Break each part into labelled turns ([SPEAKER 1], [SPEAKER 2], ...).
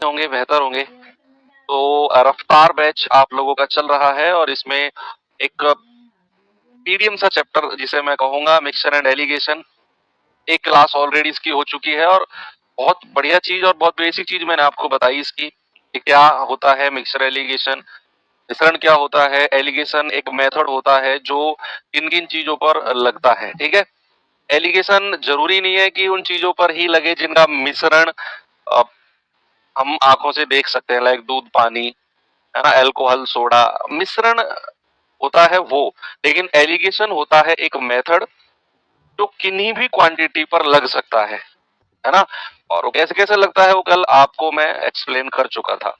[SPEAKER 1] होंगे, बेहतर होंगे। तो रफ्तार बैच आप लोगों का चल रहा है और इसमें एक मीडियम सा चैप्टर जिसे मैं कहूंगा मिक्सचर एंड एलिगेशन, एक क्लास ऑलरेडी इसकी हो चुकी है और बहुत बढ़िया चीज और बहुत बेसिक चीज मैंने आपको बताई इसकी कि क्या होता है मिक्सचर एलिगेशन, मिश्रण क्या होता है, एलिगेशन एक मेथड होता है जो किन किन चीजों पर लगता है। ठीक है, एलिगेशन जरूरी नहीं है कि उन चीजों पर ही लगे जिनका मिश्रण हम आंखों से देख सकते हैं, लाइक दूध, पानी, है ना, अल्कोहल, सोडा। मिश्रण होता है वो, लेकिन एलिगेशन होता है एक मेथड जो किन्हीं भी क्वांटिटी पर लग सकता है ना। और वो कैसे कैसे लगता है वो कल आपको मैं एक्सप्लेन कर चुका था।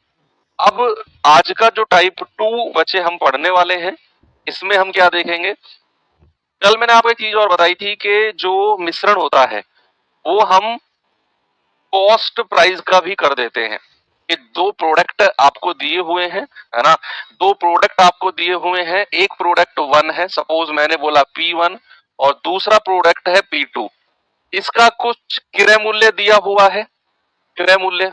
[SPEAKER 1] अब आज का जो टाइप 2 बच्चे हम पढ़ने वाले हैं, इसमें हम क्या देखेंगे। कल मैंने आपको एक चीज और बताई थी कि जो मिश्रण होता है वो हम कॉस्ट प्राइस का भी कर देते हैं कि दो प्रोडक्ट आपको दिए हुए हैं, है ना, दो प्रोडक्ट आपको दिए हुए हैं, एक प्रोडक्ट 1 है, सपोज मैंने बोला P1 और दूसरा प्रोडक्ट है P2। इसका कुछ क्रय मूल्य दिया हुआ है, क्रय मूल्य,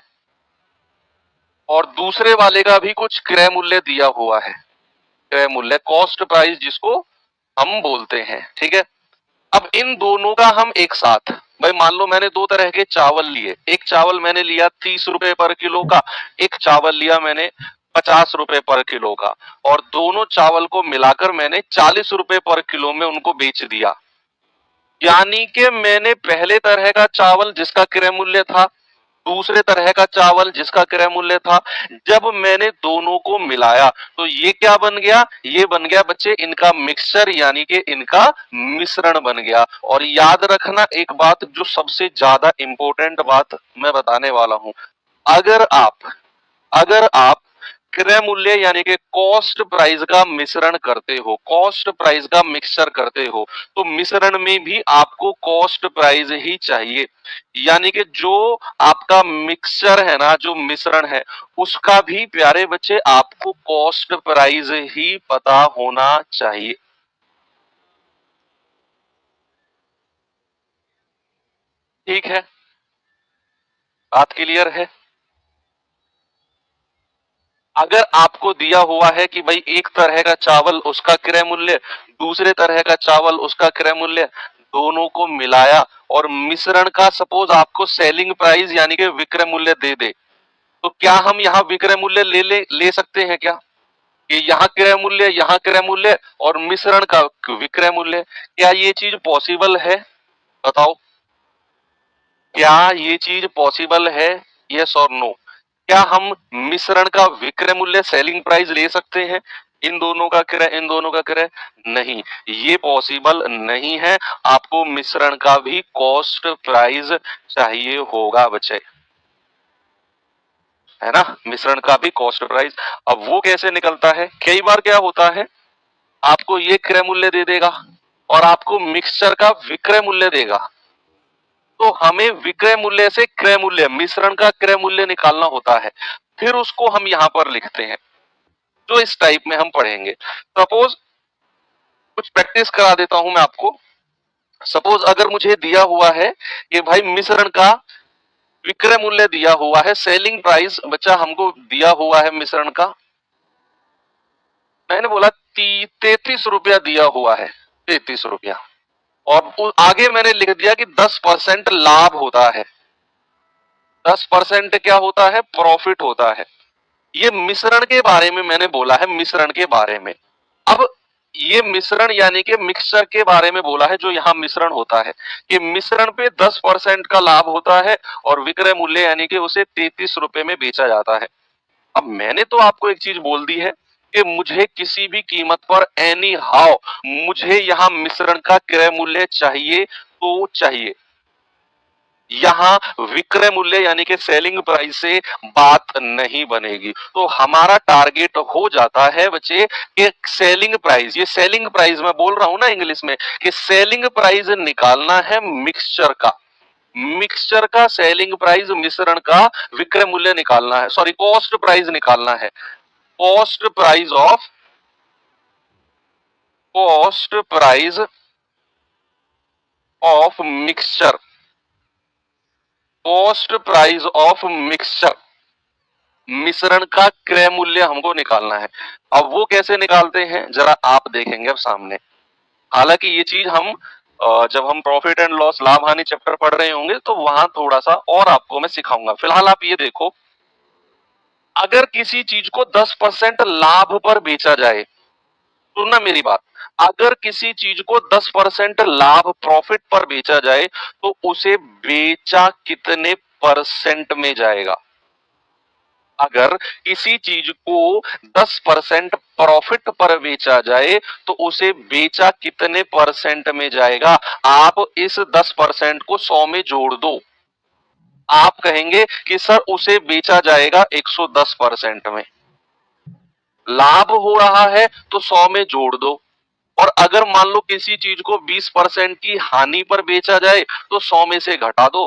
[SPEAKER 1] और दूसरे वाले का भी कुछ क्रय मूल्य दिया हुआ है, क्रय मूल्य, कॉस्ट प्राइस जिसको हम बोलते हैं। ठीक है, अब इन दोनों का हम एक साथ, भाई मान लो मैंने दो तरह के चावल लिए, एक चावल मैंने लिया 30 रुपए पर किलो का, एक चावल लिया मैंने 50 रुपए पर किलो का, और दोनों चावल को मिलाकर मैंने 40 रुपए पर किलो में उनको बेच दिया। यानी कि मैंने पहले तरह का चावल जिसका क्रय मूल्य था, दूसरे तरह का चावल जिसका क्रय मूल्य था, जब मैंने दोनों को मिलाया तो ये क्या बन गया, ये बन गया बच्चे इनका मिक्सचर, यानी कि इनका मिश्रण बन गया। और याद रखना एक बात, जो सबसे ज्यादा इंपॉर्टेंट बात मैं बताने वाला हूं, अगर आप क्रय मूल्य यानी कि कॉस्ट प्राइस का मिश्रण करते हो, कॉस्ट प्राइस का मिक्सचर करते हो, तो मिश्रण में भी आपको कॉस्ट प्राइस ही चाहिए। यानी कि जो आपका मिक्सचर है ना, जो मिश्रण है, उसका भी प्यारे बच्चे आपको कॉस्ट प्राइस ही पता होना चाहिए। ठीक है, बात क्लियर है। अगर आपको दिया हुआ है कि भाई एक तरह का चावल उसका क्रय मूल्य, दूसरे तरह का चावल उसका क्रय मूल्य, दोनों को मिलाया और मिश्रण का सपोज आपको सेलिंग प्राइस यानी कि विक्रय मूल्य दे दे, तो क्या हम यहाँ विक्रय मूल्य ले सकते हैं क्या, कि यहाँ क्रय मूल्य, यहाँ क्रय मूल्य और मिश्रण का विक्रय मूल्य, क्या ये चीज पॉसिबल है? बताओ, क्या ये चीज पॉसिबल है? यस और नो। क्या हम मिश्रण का विक्रय मूल्य, सेलिंग प्राइस ले सकते हैं? इन दोनों का क्रय, इन दोनों का क्रय नहीं, ये पॉसिबल नहीं है। आपको मिश्रण का भी कॉस्ट प्राइस चाहिए होगा बच्चे, है ना, मिश्रण का भी कॉस्ट प्राइस। अब वो कैसे निकलता है, कई बार क्या होता है, आपको ये क्रय मूल्य दे देगा और आपको मिक्सचर का विक्रय मूल्य देगा, तो हमें विक्रय मूल्य से क्रय मूल्य, मिश्रण का क्रय मूल्य निकालना होता है, फिर उसको हम यहां पर लिखते हैं। तो इस टाइप में हम पढ़ेंगे। सपोज कुछ प्रैक्टिस करा देता हूं मैं आपको। सपोज अगर मुझे दिया हुआ है कि भाई मिश्रण का विक्रय मूल्य दिया हुआ है, सेलिंग प्राइस बच्चा हमको दिया हुआ है मिश्रण का, मैंने बोला 33 रुपया दिया हुआ है, 33 रुपया, और आगे मैंने लिख दिया कि 10% लाभ होता है, 10% क्या होता है, प्रॉफिट होता है। ये मिश्रण के बारे में मैंने बोला है, मिश्रण के बारे में। अब ये मिश्रण यानी कि मिक्सचर के बारे में बोला है, जो यहाँ मिश्रण होता है कि मिश्रण पे 10% का लाभ होता है और विक्रय मूल्य यानी कि उसे 33 रुपए में बेचा जाता है। अब मैंने तो आपको एक चीज बोल दी है कि मुझे किसी भी कीमत पर एनी हाउ मुझे यहाँ मिश्रण का क्रय मूल्य चाहिए तो चाहिए। यहाँ विक्रय मूल्य यानी कि सेलिंग प्राइस से बात नहीं बनेगी। तो हमारा टारगेट हो जाता है बच्चे कि सेलिंग प्राइस, ये सेलिंग प्राइस मैं बोल रहा हूं ना इंग्लिश में, कि सेलिंग प्राइस निकालना है मिक्सचर का, मिक्सचर का सेलिंग प्राइस, मिश्रण का विक्रय मूल्य निकालना है, सॉरी कॉस्ट प्राइस निकालना है, cost price of, cost price of mixture, cost price of mixture. मिश्रण का क्रय मूल्य हमको निकालना है। अब वो कैसे निकालते हैं जरा आप देखेंगे अब सामने। हालांकि ये चीज हम जब हम प्रॉफिट एंड लॉस लाभ हानि चैप्टर पढ़ रहे होंगे तो वहां थोड़ा सा और आपको मैं सिखाऊंगा। फिलहाल आप ये देखो, अगर किसी चीज को 10% लाभ पर बेचा जाए, सुनना मेरी बात, अगर किसी चीज को 10% लाभ प्रॉफिट पर बेचा जाए तो उसे बेचा कितने परसेंट में जाएगा? अगर किसी चीज को 10% प्रॉफिट पर बेचा जाए तो उसे बेचा कितने परसेंट में जाएगा? आप इस 10% को 100 में जोड़ दो। आप कहेंगे कि सर उसे बेचा जाएगा 110% में। लाभ हो रहा है तो 100 में जोड़ दो। और अगर मान लो किसी चीज को 20% की हानि पर बेचा जाए तो 100 में से घटा दो,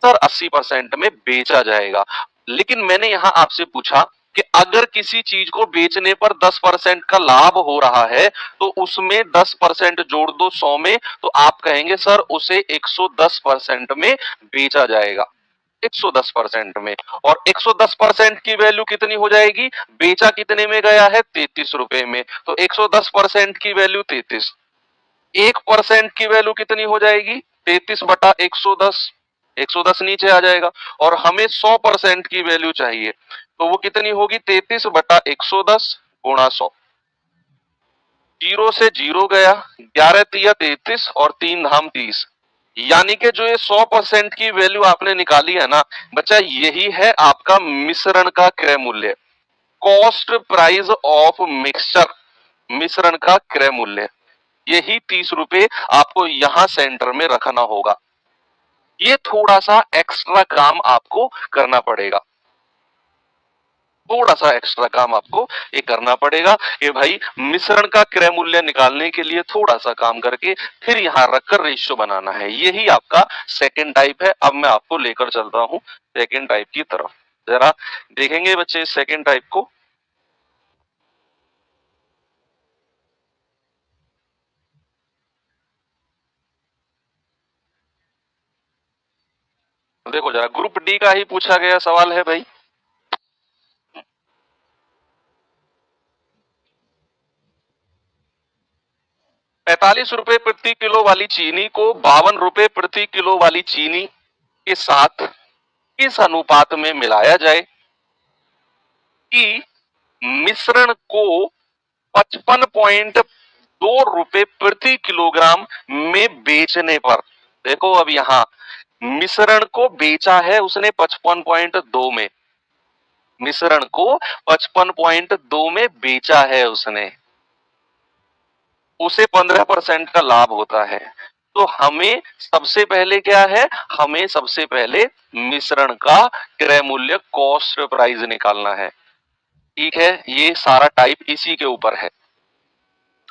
[SPEAKER 1] सर 80% में बेचा जाएगा। लेकिन मैंने यहां आपसे पूछा कि अगर किसी चीज को बेचने पर 10% का लाभ हो रहा है तो उसमें 10% जोड़ दो 100 में, तो आप कहेंगे सर उसे 110% में बेचा जाएगा। 110% में। और 110% की वैल्यू कितनी हो जाएगी? बेचा कितने में गया है? 33 रुपए में। तो 110% की वैल्यू 33। 1% की वैल्यू कितनी हो जाएगी? 33 बटा 110। 110 नीचे आ जाएगा। और हमें 100% की वैल्यू चाहिए, तो वो कितनी होगी? 33 बटा 110 गुणा 100। जीरो से जीरो गया, 11 तिया 33 और 3 धाम 30। यानी कि जो ये 100% की वैल्यू आपने निकाली है ना बच्चा, यही है आपका मिश्रण का क्रय मूल्य। कॉस्ट प्राइस ऑफ मिक्सचर, मिश्रण का क्रय मूल्य। यही 30 रुपए आपको यहां सेंटर में रखना होगा। ये थोड़ा सा एक्स्ट्रा काम आपको करना पड़ेगा। थोड़ा सा एक्स्ट्रा काम आपको ये करना पड़ेगा कि भाई मिश्रण का क्रय मूल्य निकालने के लिए थोड़ा सा काम करके फिर यहां रखकर रेशियो बनाना है। यही आपका सेकंड टाइप है। अब मैं आपको लेकर चलता हूं सेकंड टाइप की तरफ। जरा देखेंगे बच्चे सेकंड टाइप को। देखो जरा, ग्रुप डी का ही पूछा गया सवाल है भाई। 45 रुपए प्रति किलो वाली चीनी को 52 रुपए प्रति किलो वाली चीनी के साथ इस अनुपात में मिलाया जाए कि मिश्रण को 55.2 रुपए प्रति किलोग्राम में बेचने पर। देखो अब यहां मिश्रण को बेचा है उसने 55.2 में, मिश्रण को 55.2 में बेचा है उसने, उसे 15% का लाभ होता है। तो हमें सबसे पहले क्या है? हमें सबसे पहले मिश्रण का क्रय मूल्य कॉस्ट प्राइस निकालना है। ठीक है, ये सारा टाइप इसी के ऊपर है।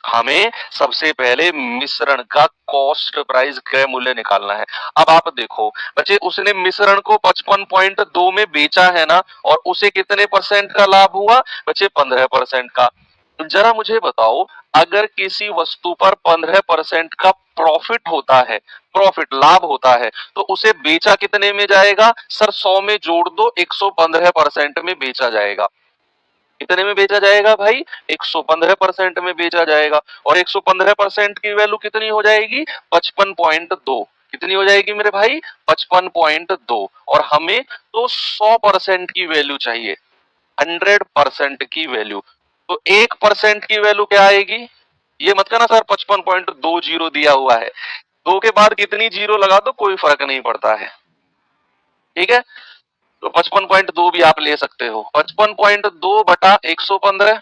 [SPEAKER 1] हमें सबसे पहले मिश्रण का कॉस्ट प्राइस क्रय मूल्य निकालना है। अब आप देखो बच्चे, उसने मिश्रण को 55.2 में बेचा है ना, और उसे कितने परसेंट का लाभ हुआ बच्चे? 15% का। जरा मुझे बताओ, अगर किसी वस्तु पर 15% का प्रॉफिट होता है, प्रॉफिट लाभ होता है, तो उसे बेचा कितने में जाएगा? सर 100 में जोड़ दो, 115% में बेचा जाएगा। कितने में बेचा जाएगा भाई? 115% में बेचा जाएगा। और 115% की वैल्यू कितनी हो जाएगी? 55.2। कितनी हो जाएगी मेरे भाई? 55.2। और हमें तो 100% की वैल्यू चाहिए, 100% की वैल्यू। तो 1% की वैल्यू क्या आएगी? ये मत कहना सर 55.20 दिया हुआ है, दो के बाद कितनी जीरो लगा दो कोई फर्क नहीं पड़ता है। ठीक है, तो 55.2 भी आप ले सकते हो। 55.2 बटा 115,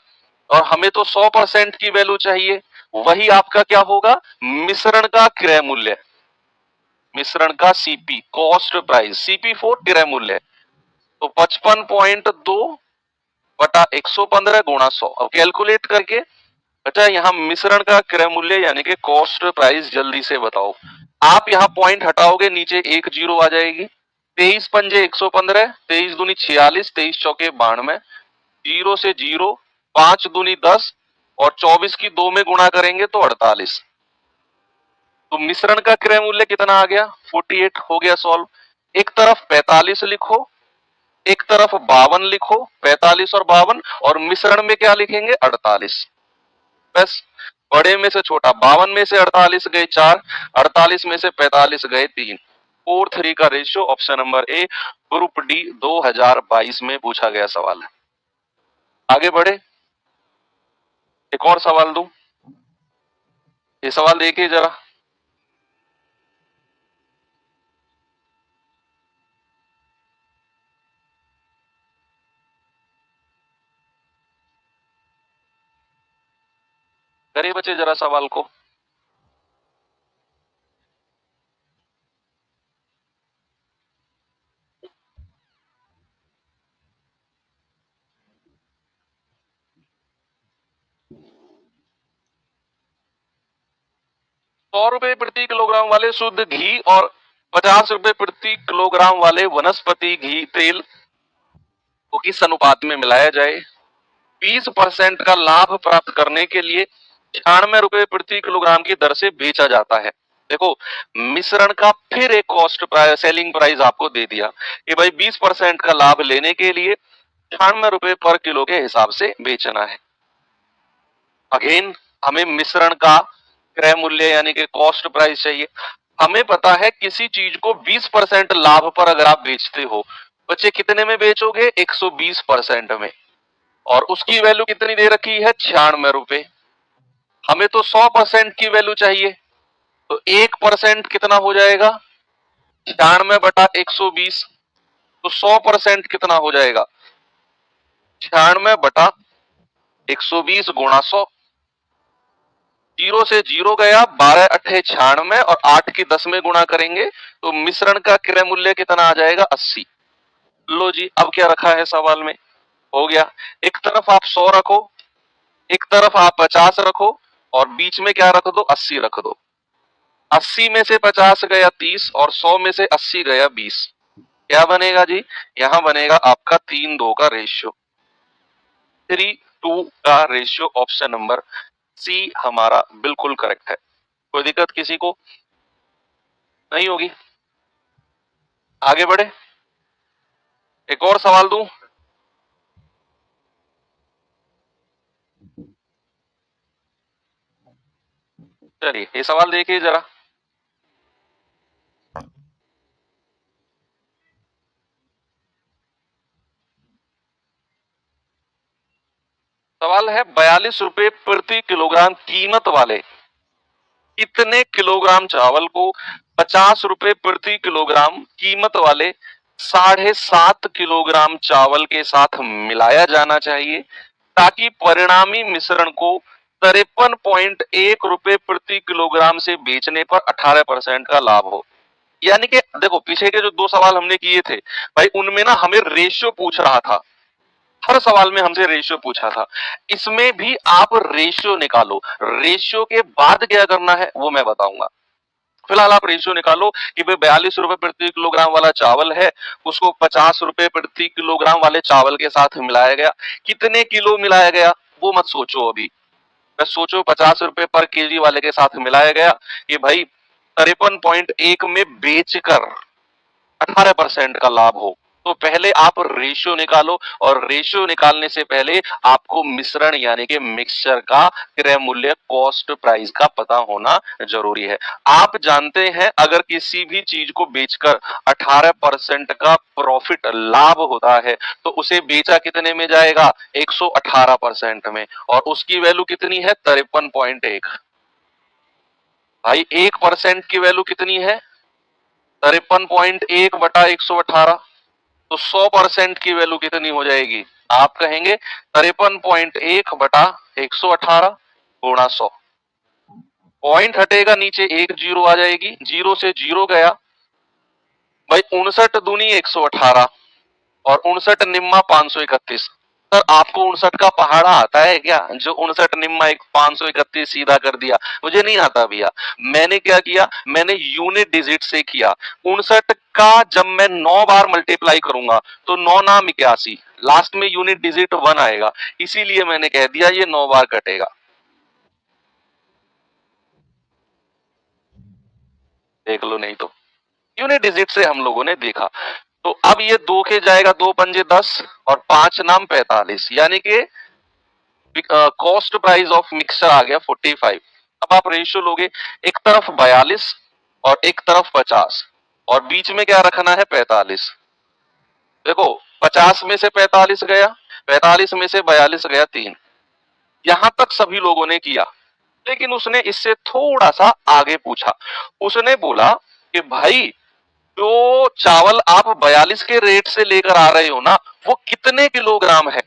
[SPEAKER 1] और हमें तो 100% की वैल्यू चाहिए। वही आपका क्या होगा? मिश्रण का क्रय मूल्य, मिश्रण का CP, cost price, CP four क्रय मूल्य। तो 55.2 बटा 115 गुणा 100। अब कैलकुलेट करके अच्छा यहाँ मिश्रण का क्रय मूल्य यानी कि कॉस्ट प्राइस जल्दी से बताओ। आप यहाँ पॉइंट हटाओगे, नीचे एक जीरो आ जाएगी। 23 पंजे 115, 23 दूनी 46, 23 चौके 92, जीरो से जीरो, 5 दूनी 10, और 24 की 2 में गुणा करेंगे तो 48। तो मिश्रण का क्रय मूल्य कितना आ गया? 48 हो गया सॉल्व। एक तरफ 45 लिखो, एक तरफ 52 लिखो, 45 और 52, और मिश्रण में क्या लिखेंगे 48। बस, बड़े में से छोटा, 52 में से 48 गए 4, 48 में से 45 गए 3। 4:3 का ratio option number A, group D 2022 में पूछा गया सवाल है। आगे बढ़े, एक और सवाल दूं, ये सवाल देखिए जरा। करिए बच्चे जरा सवाल को। ₹100 प्रति किलोग्राम वाले शुद्ध घी और ₹50 प्रति किलोग्राम वाले वनस्पति घी तेल को किस अनुपात में मिलाया जाए? 20% का लाभ प्राप्त करने के लिए ₹96 प्रति किलोग्राम की दर से बेचा जाता है। देखो, मिश्रण का फिर एक कॉस्ट प्राइस, सेलिंग प्राइस आपको दे दिया कि भाई 20% का लाभ लेने के लिए ₹96 पर किलो के हिसाब से बेचना है। अगेन हमें मिश्रण का क्रय मूल्य यानी कि कॉस्ट प्राइस चाहिए। हमें पता है किसी चीज को 20% लाभ पर अगर आप बेचते हो, बच्चे कितने में बेचोगे? 120% में, और उसकी वैल्यू कितनी दे रखी है? ₹96। हमें तो 100% की वैल्यू चाहिए, तो 1% कितना हो जाएगा? 96/120। तो 100% कितना हो जाएगा? 96/120 गुणा 100। जीरो से जीरो गया, 12 अट्ठे 96, और 8 की 10 में गुणा करेंगे तो मिश्रण का क्रय मूल्य कितना आ जाएगा? 80। लो जी, अब क्या रखा है सवाल में? हो गया। एक तरफ आप 100 रखो, एक तरफ आप 50 रखो, और बीच में क्या रख दो? 80 रख दो। 80 में से 50 गया 30, और 100 में से 80 गया 20। क्या बनेगा जी? यहां बनेगा आपका 3:2 का रेशियो, 3:2 का रेशियो। ऑप्शन नंबर सी हमारा बिल्कुल करेक्ट है। कोई दिक्कत किसी को नहीं होगी? आगे बढ़े, एक और सवाल दूं। चलिए ये सवाल देखिए जरा। सवाल है, ₹42 प्रति किलोग्राम कीमत वाले कितने किलोग्राम चावल को ₹50 प्रति किलोग्राम कीमत वाले 7.5 किलोग्राम चावल के साथ मिलाया जाना चाहिए ताकि परिणामी मिश्रण को ₹53.1 प्रति किलोग्राम से बेचने पर 18% का लाभ हो। यानी कि देखो, पीछे के जो 2 सवाल हमने किए थे भाई, उनमें ना हमें रेशियो पूछ रहा था। हर सवाल में हमसे रेशियो पूछा था। इसमें भी आप रेशियो निकालो। रेशियो के बाद क्या करना है वो मैं बताऊंगा। फिलहाल आप रेशियो निकालो कि भाई ₹42 प्रति किलोग्राम वाला चावल है, उसको ₹50 प्रति किलोग्राम वाले चावल के साथ मिलाया गया। कितने किलो मिलाया गया वो मत सोचो अभी, बस सोचो ₹50 पर केजी वाले के साथ मिलाया गया कि भाई 53.1 में बेचकर 18% का लाभ हो। तो पहले आप रेशियो निकालो, और रेशियो निकालने से पहले आपको मिश्रण यानी कि मिक्सचर का क्रय मूल्य, कॉस्ट प्राइस का पता होना जरूरी है। आप जानते हैं अगर किसी भी चीज को बेचकर 18% का प्रॉफिट लाभ होता है तो उसे बेचा कितने में जाएगा? 118% में, और उसकी वैल्यू कितनी है? 53.1। भाई 1% की वैल्यू कितनी है? 53.1/118। तो 100% की वैल्यू कितनी हो जाएगी? आप कहेंगे 53.1/118 गुणा 100। पॉइंट हटेगा नीचे, एक जीरो आ जाएगी, जीरो से जीरो गया भाई, 59 दूनी 118, और 59 निम्मा 531। सर आपको 59 का पहाड़ा आता है क्या, जो 59 निम्मा 531 सीधा कर दिया? मुझे नहीं आता भैया। मैंने क्या किया? मैंने यूनिट डिजिट से किया। 59 का जब मैं 9 बार मल्टीप्लाई करूंगा तो 9 नाम 81, लास्ट में यूनिट डिजिट 1 आएगा, इसीलिए मैंने कह दिया ये 9 बार कटेगा। देख लो नहीं तो यूनिट डिजिट से हम लोगों ने देखा। तो अब ये 2 के जाएगा, 2 पंजे 10 और 5 नाम 45, यानी कि कॉस्ट प्राइस ऑफ मिक्सचर आ गया 45। अब आप रेशियो लोगे, एक तरफ 42 और एक तरफ 50 और बीच में क्या रखना है 45। देखो 50 में से 45 गया, 45 में से 42 गया 3। यहां तक सभी लोगों ने किया, लेकिन उसने इससे थोड़ा सा आगे पूछा। उसने बोला कि भाई जो चावल आप 42 के रेट से लेकर आ रहे हो ना, वो कितने किलोग्राम है,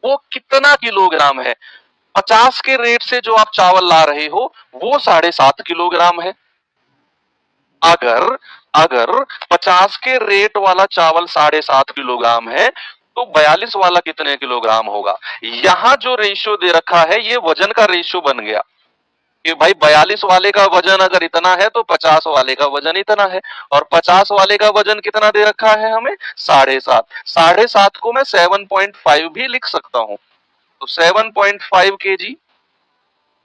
[SPEAKER 1] वो कितना किलोग्राम है। 50 के रेट से जो आप चावल ला रहे हो वो 7.5 किलोग्राम है। अगर अगर 50 के रेट वाला चावल 7.5 किलोग्राम है तो 42 वाला कितने किलोग्राम होगा। यहां जो रेशियो दे रखा है ये वजन का रेशियो बन गया कि भाई 42 वाले का वजन अगर इतना है तो 50 वाले का वजन इतना है। और 50 वाले का वजन कितना दे रखा है हमें 7.5। 7.5 को मैं 7.5 भी लिख सकता हूं, तो 7.5 kg,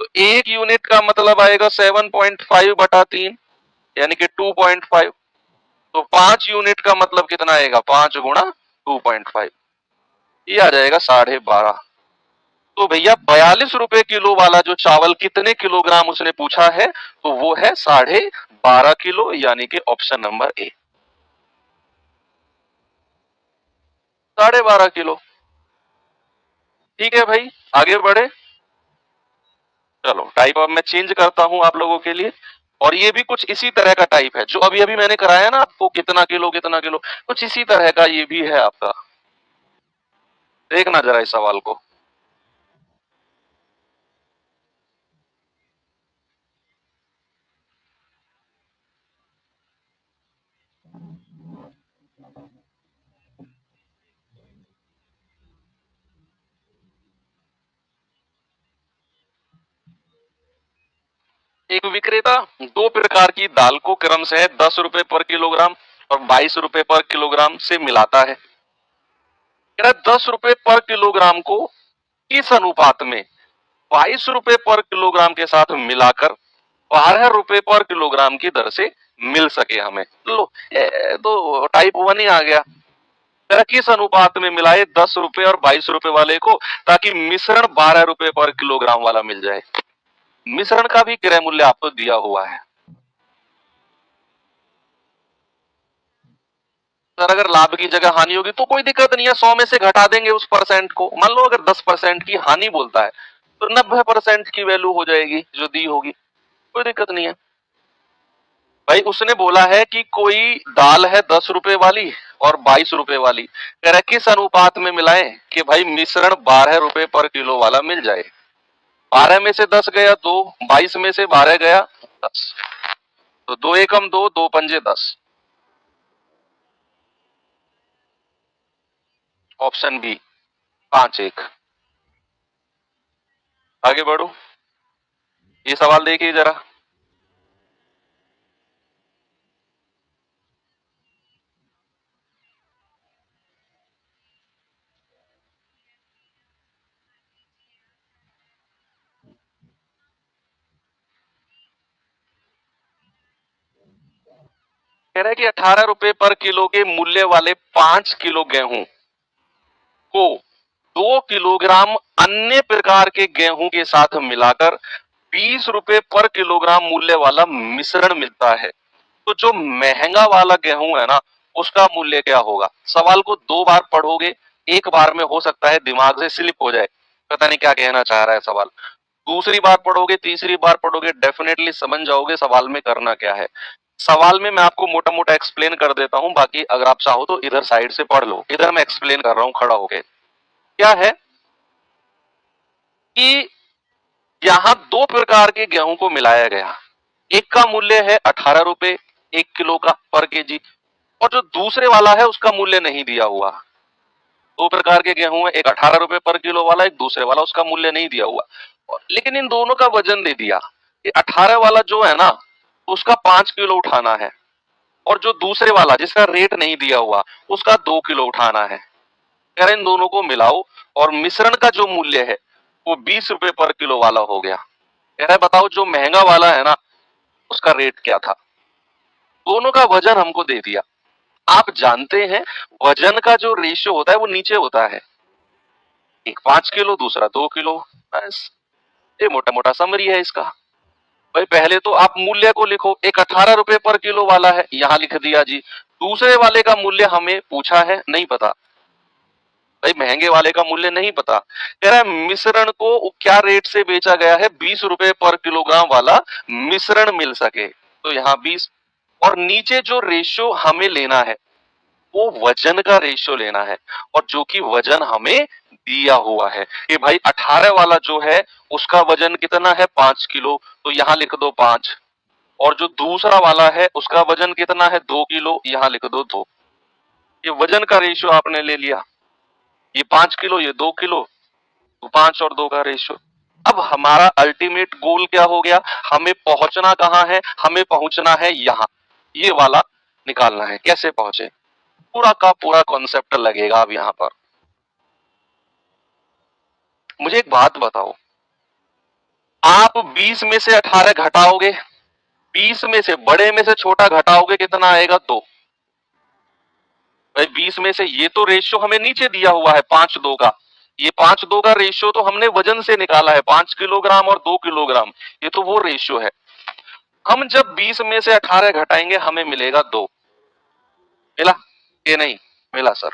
[SPEAKER 1] तो एक यूनिट का मतलब आएगा 7.5 बटा 3, यानी कि 2.5। तो 5 यूनिट का मतलब कितना आएगा 5 गुणा 2.5, ये आ जाएगा 12.5। तो भैया 42 रुपए किलो वाला जो चावल कितने किलोग्राम उसने पूछा है, तो वो है 12.5 किलो, यानी कि ऑप्शन नंबर ए 12.5 किलो। ठीक है भाई, आगे बढ़े। चलो टाइप अब मैं चेंज करता हूं आप लोगों के लिए, और ये भी कुछ इसी तरह का टाइप है जो अभी अभी मैंने कराया ना आपको, कितना किलो कितना किलो, कुछ इसी तरह का ये भी है आपका। देखना जरा इस सवाल को। एक विक्रेता दो प्रकार की दाल को क्रम से 10 रुपए पर किलोग्राम और 22 रुपए पर किलोग्राम से मिलाता है। 10 रुपए पर किलोग्राम को किस अनुपात में 22 रुपए पर किलोग्राम के साथ मिलाकर 12 रुपए पर किलोग्राम की दर से मिल सके हमें। लो तो टाइप 1 ही आ गया। तेरा किस अनुपात में मिलाए 10 रुपए और 22 रुपए वाले को, ताकि मिश्रण 12 रुपए पर किलोग्राम वाला मिल जाए। मिश्रण का भी क्रय मूल्य आपको दिया हुआ है। सर अगर लाभ की जगह हानि होगी तो कोई दिक्कत नहीं है, 100 में से घटा देंगे उस परसेंट को। मान लो अगर 10% की हानि बोलता है तो 90% की वैल्यू हो जाएगी जो दी होगी, कोई दिक्कत नहीं है। भाई उसने बोला है कि कोई दाल है 10 रुपए वाली और 22 रुपए वाली, कह रहा है किस अनुपात में मिलाएं कि भाई मिश्रण 12 रुपए पर किलो वाला मिल जाए। 12 में से 10 गया 2, 22 में से 12 गया 10, तो 2 एकम 2, 2 पंजे 10। Option B 5-1। आगे बढ़ो, ये सवाल देखिए जरा। कह रहा है कि 18 रुपए पर किलो के मूल्य वाले 5 किलो गेहूं को 2 किलोग्राम अन्य प्रकार के गेहूं के साथ मिलाकर 20 रुपए पर किलोग्राम मूल्य वाला मिश्रण मिलता है। तो जो महंगा वाला गेहूं है ना, उसका मूल्य क्या होगा। सवाल को 2 बार पढ़ोगे, एक बार में हो सकता है दिमाग से स्लिप हो जाए, पता नहीं क्या कहना चाह रहा है सवाल। दूसरी बार पढ़ोगे, तीसरी बार पढ़ोगे, डेफिनेटली समझ जाओगे सवाल में करना क्या है। सवाल में मैं आपको मोटा मोटा एक्सप्लेन कर देता हूं, बाकी अगर आप चाहो तो इधर साइड से पढ़ लो। इधर मैं एक्सप्लेन कर रहा हूं खड़ा होके। क्या है कि यहां 2 प्रकार के गेहूं को मिलाया गया। एक का मूल्य है 18 रुपए 1 किलो का पर केजी, और जो दूसरे वाला है उसका मूल्य नहीं दिया हुआ। 2 प्रकार के गेहूं है, एक 18 रुपए पर किलो वाला, एक दूसरे वाला, उसका मूल्य नहीं दिया हुआ। लेकिन इन दोनों का वजन दे दिया कि 18 वाला जो है ना उसका 5 किलो उठाना है, और जो दूसरे वाला जिसका रेट नहीं दिया हुआ उसका 2 किलो उठाना है। कह रहे इन दोनों को मिलाओ और मिश्रण का जो मूल्य है वो 20 रुपए पर किलो वाला हो गया। कह रहा है बताओ जो महंगा वाला है ना उसका रेट क्या था। दोनों का वजन हमको दे दिया, आप जानते हैं वजन का जो रेशियो होता है वो नीचे होता है, एक 5 किलो दूसरा 2 किलो, बस ये मोटा मोटा समरी है इसका। भाई पहले तो आप मूल्य को लिखो, एक 18 रुपए पर किलो वाला है, यहां लिख दिया जी। दूसरे वाले का मूल्य हमें पूछा है, नहीं पता भाई, महंगे वाले का मूल्य नहीं पता। कह रहा है मिश्रण को क्या रेट से बेचा गया है, 20 रुपए पर किलोग्राम वाला मिश्रण मिल सके, तो यहाँ 20। और नीचे जो रेशियो हमें लेना है वो वजन का रेशियो लेना है, और जो कि वजन हमें दिया हुआ है कि भाई 18 वाला जो है उसका वजन कितना है 5 किलो, तो यहाँ लिख दो 5। और जो दूसरा वाला है उसका वजन कितना है 2 किलो, यहाँ लिख दो 2। ये वजन का रेशियो आपने ले लिया, ये 5 किलो ये 2 किलो, तो 5 और 2 का रेशियो। अब हमारा अल्टीमेट गोल क्या हो गया, हमें पहुंचना कहां है, हमें पहुंचना है यहां, ये वाला निकालना है, कैसे पहुंचे, पूरा का पूरा कॉन्सेप्ट लगेगा अब यहां पर। मुझे एक बात बताओ, आप 20 में से 18 घटाओगे, 20 में से बड़े में से छोटा घटाओगे, कितना आएगा 2। भाई 20 में से, ये तो रेशियो हमें नीचे दिया हुआ है 5-2 का, ये 5-2 का रेशियो तो हमने वजन से निकाला है, 5 किलोग्राम और 2 किलोग्राम, ये तो वो रेशियो है। हम जब 20 में से 18 घटाएंगे हमें मिलेगा 2। मिला ये नहीं मिला सर?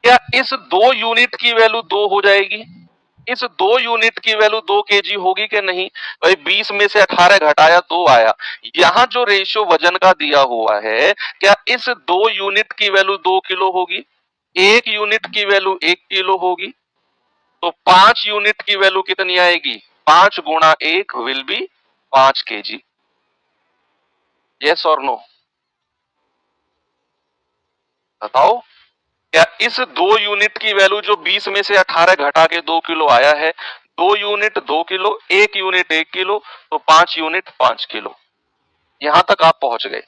[SPEAKER 1] क्या इस 2 यूनिट की वैल्यू 2 हो जाएगी, इस 2 यूनिट की वैल्यू 2 केजी होगी कि नहीं? भाई 20 में से 18 घटाया 2 आया। यहां जो रेशियो वजन का दिया हुआ है, क्या इस 2 यूनिट की वैल्यू 2 किलो होगी, 1 यूनिट की वैल्यू 1 किलो होगी, तो 5 यूनिट की वैल्यू कितनी आएगी, 5 गुणा 1 विल बी 5 केजी। यस और नो, बताओ। क्या इस 2 यूनिट की वैल्यू जो 20 में से 18 घटा के 2 किलो आया है, 2 यूनिट 2 किलो, 1 यूनिट 1 किलो, तो 5 यूनिट 5 किलो। यहां तक आप पहुंच गए।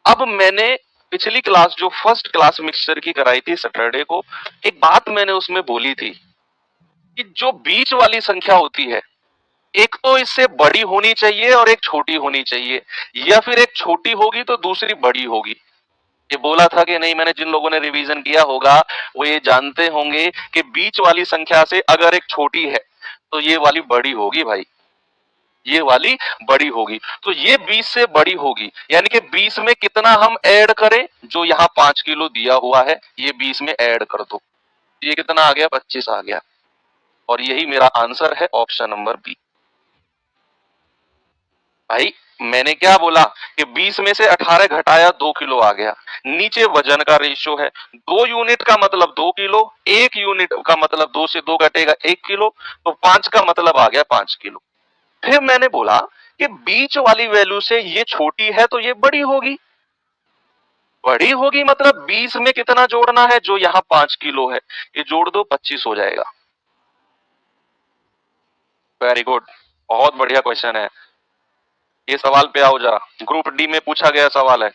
[SPEAKER 1] अब मैंने पिछली क्लास जो फर्स्ट क्लास मिक्सचर की कराई थी सैटरडे को, एक बात मैंने उसमें बोली थी कि जो बीच वाली संख्या होती है, एक तो इससे बड़ी होनी चाहिए और एक छोटी होनी चाहिए, या फिर एक छोटी होगी तो दूसरी बड़ी होगी। ये बोला था कि नहीं? मैंने जिन लोगों ने रिवीजन किया होगा वो ये जानते होंगे कि बीच वाली संख्या से अगर एक छोटी है तो ये वाली बड़ी होगी भाई, ये वाली बड़ी होगी, तो ये 20 से बड़ी होगी, यानी कि 20 में कितना हम ऐड करें, जो यहाँ 5 किलो दिया हुआ है ये 20 में ऐड कर दो, ये कितना आ गया, 25 आ गया, और यही मेरा आंसर है ऑप्शन नंबर बी। भाई मैंने क्या बोला कि 20 में से 18 घटाया 2 किलो आ गया, नीचे वजन का रेशियो है, 2 यूनिट का मतलब 2 किलो, 1 यूनिट का मतलब 2 से 2 घटेगा 1 किलो, तो 5 का मतलब आ गया 5 किलो। फिर मैंने बोला कि बीच वाली वैल्यू से ये छोटी है तो ये बड़ी होगी, बड़ी होगी मतलब 20 में कितना जोड़ना है, जो यहाँ 5 किलो है ये जोड़ दो, 25 हो जाएगा। वेरी गुड, बहुत बढ़िया क्वेश्चन है। ये सवाल पे आओ जरा, ग्रुप डी में पूछा गया सवाल है।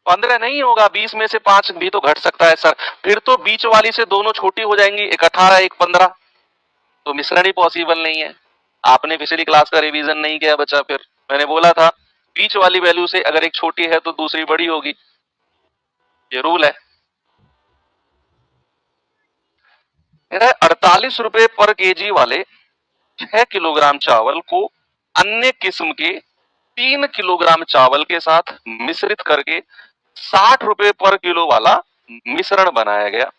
[SPEAKER 1] पंद्रह नहीं होगा, 20 में से 5 भी तो घट सकता है सर, फिर तो बीच वाली से दोनों छोटी हो जाएंगी, एक 18 एक 15, तो मिश्रण ही पॉसिबल नहीं है। आपने पिछली क्लास का रिवीजन नहीं किया बच्चा, फिर मैंने बोला था बीच वाली वैल्यू से अगर एक छोटी है तो दूसरी बड़ी होगी, ये रूल है। 48 रुपए पर केजी वाले 6 किलोग्राम चावल को अन्य किस्म के 3 किलोग्राम चावल के साथ मिश्रित करके 60 रुपए पर किलो वाला मिश्रण बनाया गया।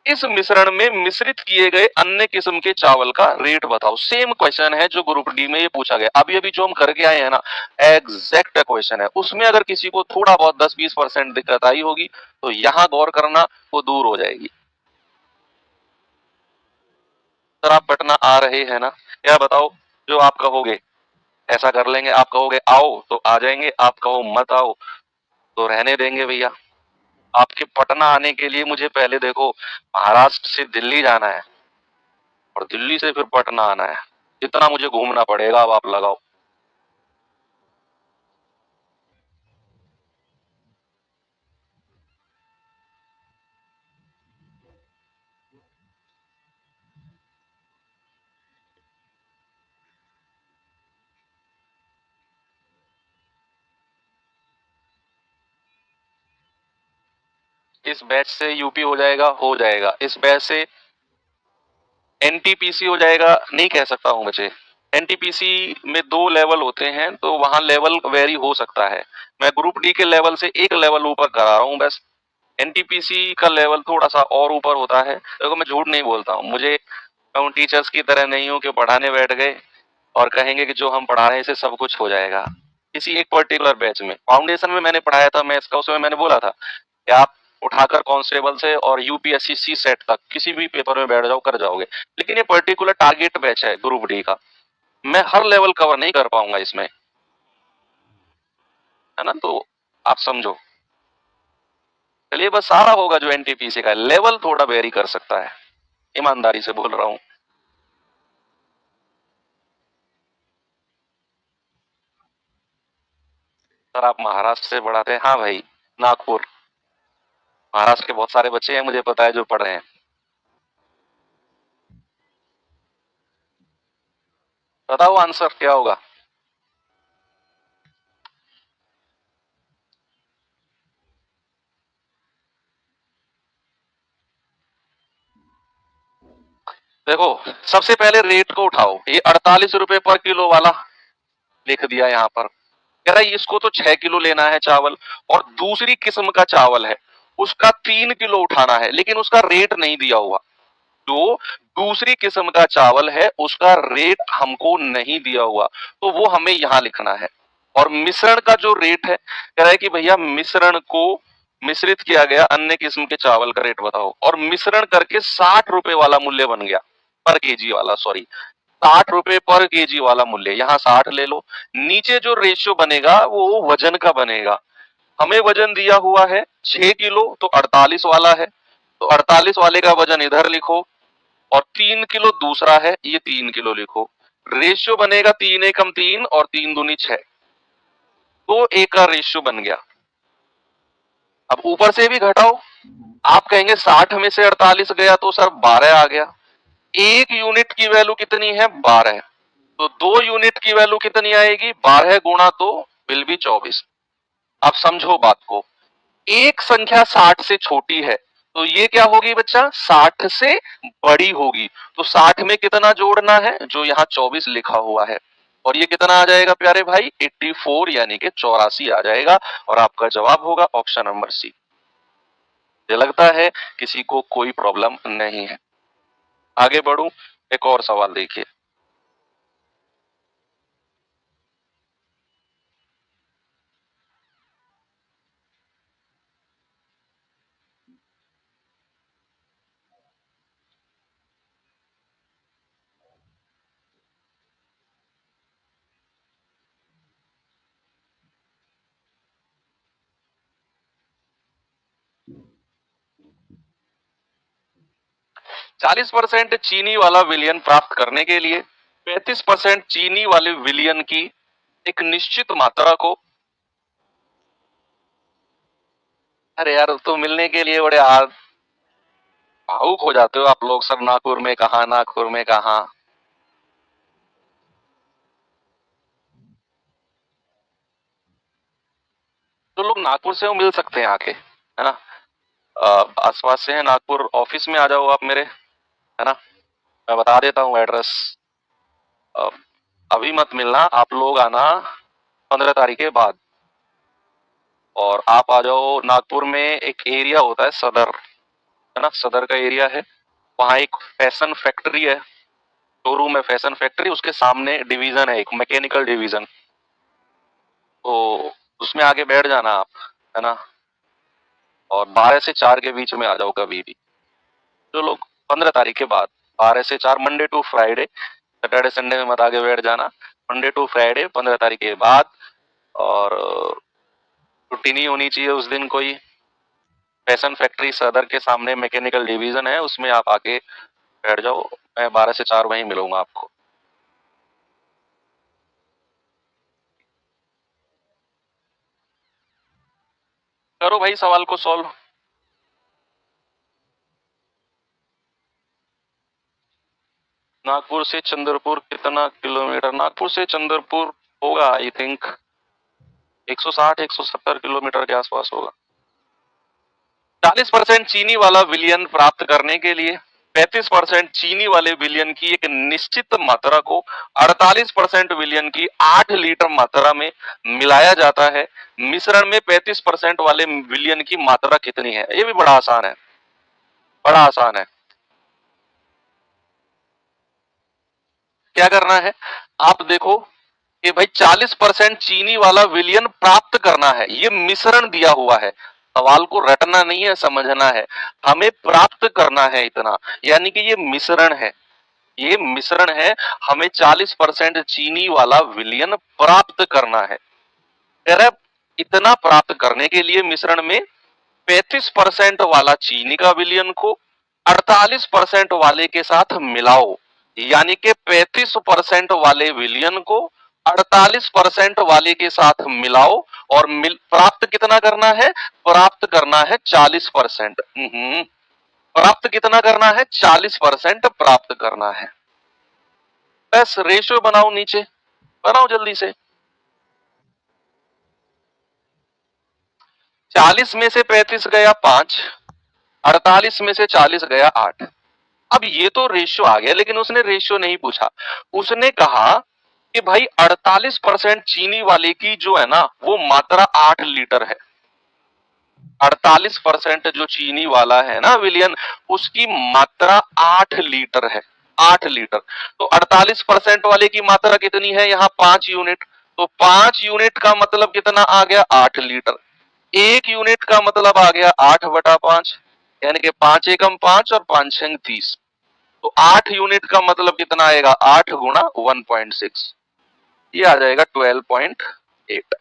[SPEAKER 1] इस मिश्रण में मिश्रित किए गए अन्य किस्म के चावल का रेट बताओ। सेम क्वेश्चन है जो ग्रुप डी में ये पूछा गया, अभी अभी जो हम करके आए हैं ना, एग्जैक्ट क्वेश्चन है। उसमें अगर किसी को थोड़ा बहुत 10-20% दिक्कत आई होगी तो यहां गौर करना, वो दूर हो जाएगी। सर आप पटना आ रहे हैं ना, क्या बताओ, जो आप कहोगे ऐसा कर लेंगे, आप कहोगे आओ तो आ जाएंगे, आप कहो मत आओ तो रहने देंगे भैया। आपके पटना आने के लिए मुझे पहले देखो महाराष्ट्र से दिल्ली जाना है और दिल्ली से फिर पटना आना है, इतना मुझे घूमना पड़ेगा, अब आप लगाओ। इस बैच से यूपी हो जाएगा, इस बैच से एनटीपीसी हो जाएगा, नहीं कह सकता हूं बच्चे। एनटीपीसी में 2 लेवल होते हैं, तो वहां लेवल वेरी हो सकता है। मैं ग्रुप डी के लेवल से एक लेवल ऊपर करा रहा हूं बस। एनटीपीसी का लेवल थोड़ा सा और ऊपर होता है। देखो मैं झूठ नहीं बोलता हूँ, मैं उन टीचर्स की तरह नहीं हूँ कि पढ़ाने बैठ गए और कहेंगे कि जो हम पढ़ा रहे हैं इससे सब कुछ हो जाएगा। किसी एक पर्टिकुलर बैच में फाउंडेशन में मैंने पढ़ाया था मैथ्स का, उसमें मैंने बोला था कि आप उठाकर कांस्टेबल से और यूपीएससी सी सेट तक किसी भी पेपर में बैठ जाओ, कर जाओगे। लेकिन ये पर्टिकुलर टारगेट बैच है ग्रुप डी का, मैं हर लेवल कवर नहीं कर पाऊंगा इसमें, है ना। तो आप समझो, चलिए बस सारा होगा जो एनटीपीसी का लेवल थोड़ा वेरी कर सकता है, ईमानदारी से बोल रहा हूं। सर आप महाराष्ट्र से पढ़ाते हैं? हाँ भाई, नागपुर। महाराष्ट्र के बहुत सारे बच्चे हैं मुझे पता है जो पढ़ रहे हैं। बताओ आंसर क्या होगा। देखो सबसे पहले रेट को उठाओ, ये 48 रुपए पर किलो वाला लिख दिया यहाँ पर। कह रहा है इसको तो 6 किलो लेना है चावल, और दूसरी किस्म का चावल है उसका 3 किलो उठाना है, लेकिन उसका रेट नहीं दिया हुआ। जो दूसरी किस्म का चावल है उसका रेट हमको नहीं दिया हुआ, तो वो हमें यहां लिखना है। और मिश्रण का जो रेट है, कह रहा है कि भैया मिश्रण को मिश्रित किया गया अन्य किस्म के चावल का रेट बताओ, और मिश्रण करके 60 रुपए वाला मूल्य बन गया, पर केजी वाला, सॉरी 60 रुपए पर केजी वाला मूल्य, यहाँ 60 ले लो। नीचे जो रेशियो बनेगा वो वजन का बनेगा। हमें वजन दिया हुआ है 6 किलो, तो 48 वाला है, तो 48 वाले का वजन इधर लिखो, और 3 किलो दूसरा है, ये 3 किलो लिखो। रेशियो बनेगा 3 एकम 3 और 3 दूनी 6, तो एक का रेशियो बन गया। अब ऊपर से भी घटाओ, आप कहेंगे 60 में से 48 गया तो सर 12 आ गया। एक यूनिट की वैल्यू कितनी है? 12। तो 2 यूनिट की वैल्यू कितनी आएगी? 12 गुणा 2 विल बी 24। आप समझो बात को, एक संख्या 60 से छोटी है, तो ये क्या होगी बच्चा? 60 से बड़ी होगी। तो 60 में कितना जोड़ना है? जो यहाँ 24 लिखा हुआ है। और ये कितना आ जाएगा प्यारे भाई? 84 यानी कि 84 आ जाएगा। और आपका जवाब होगा ऑप्शन नंबर सी। मुझे लगता है किसी को कोई प्रॉब्लम नहीं है। आगे बढ़ू, एक और सवाल देखिए। 40% चीनी वाला विलियन प्राप्त करने के लिए 35% चीनी वाले विलियन की एक निश्चित मात्रा को, अरे यार तो मिलने के लिए बड़े भावुक हो जाते हो आप लोग, सर नागपुर में कहा, नागपुर में कहा। तो लोग नागपुर से वो मिल सकते हैं आके, है ना। आसपास से है नागपुर, ऑफिस में आ जाओ आप मेरे, है ना। मैं बता देता हूँ एड्रेस। अभी मत मिलना, आप लोग आना 15 तारीख के बाद। और आप आ जाओ नागपुर में, एक एरिया होता है सदर, है ना, सदर का एरिया है। वहाँ एक फैशन फैक्ट्री है, शोरूम है फैशन फैक्ट्री, उसके सामने डिवीजन है एक मैकेनिकल डिवीजन, तो उसमें आके बैठ जाना आप, है ना। और 12 से 4 के बीच में आ जाओ कभी भी, जो लोग 15 तारीख के बाद, 12 से 4 Monday to Friday, Saturday Sunday में मत आगे बैठ जाना। मंडे टू फ्राइडे 15 तारीख के बाद। और छुट्टी नहीं होनी चाहिए उस दिन कोई। फैशन फैक्ट्री सदर के सामने मैकेनिकल डिवीजन है, उसमें आप आके बैठ जाओ। मैं 12 से 4 वहीं मिलूंगा आपको। करो भाई सवाल को सॉल्व। नागपुर से चंद्रपुर कितना किलोमीटर? नागपुर से चंद्रपुर होगा आई थिंक 160 170 किलोमीटर के आसपास होगा। 40% चीनी वाला विलियन प्राप्त करने के लिए 35% चीनी वाले विलियन की एक निश्चित मात्रा को 48% विलियन की 8 लीटर मात्रा में मिलाया जाता है। मिश्रण में 35% वाले विलियन की मात्रा कितनी है? ये भी बड़ा आसान है, बड़ा आसान है। क्या करना है, आप देखो कि भाई 40% चीनी वाला विलियन प्राप्त करना है, ये मिश्रण दिया हुआ है। सवाल को रटना नहीं है, समझना है। हमें प्राप्त करना है इतना, यानी कि ये मिश्रण है, ये मिश्रण है। हमें 40% चीनी वाला विलियन प्राप्त करना है। कह रहा है इतना प्राप्त करने के लिए मिश्रण में 35% वाला चीनी का विलियन को 48% वाले के साथ मिलाओ, यानी कि 35% वाले विलियन को 48% वाले के साथ मिलाओ और प्राप्त कितना करना है? प्राप्त करना है 40%। प्राप्त कितना करना है? 40% प्राप्त करना है। बस रेशियो बनाओ, नीचे बनाओ जल्दी से। 40 में से 35 गया 5, 48 में से 40 गया 8। अब ये तो रेशियो आ गया, लेकिन उसने रेशियो नहीं पूछा। उसने कहा कि भाई 48% चीनी वाले की जो है ना वो मात्रा 8 लीटर है। 48% जो चीनी वाला है ना विलियन, उसकी मात्रा 8 लीटर है। 8 लीटर। तो 48% वाले की मात्रा कितनी है? यहाँ 5 यूनिट। तो 5 यूनिट का मतलब कितना आ गया? 8 लीटर। 1 यूनिट का मतलब आ गया 8/5, यानी कि 5 एकम 5 और 5 छंग 30। तो 8 यूनिट का मतलब कितना आएगा? 8 गुणा 1.6, ये आ जाएगा 12.8।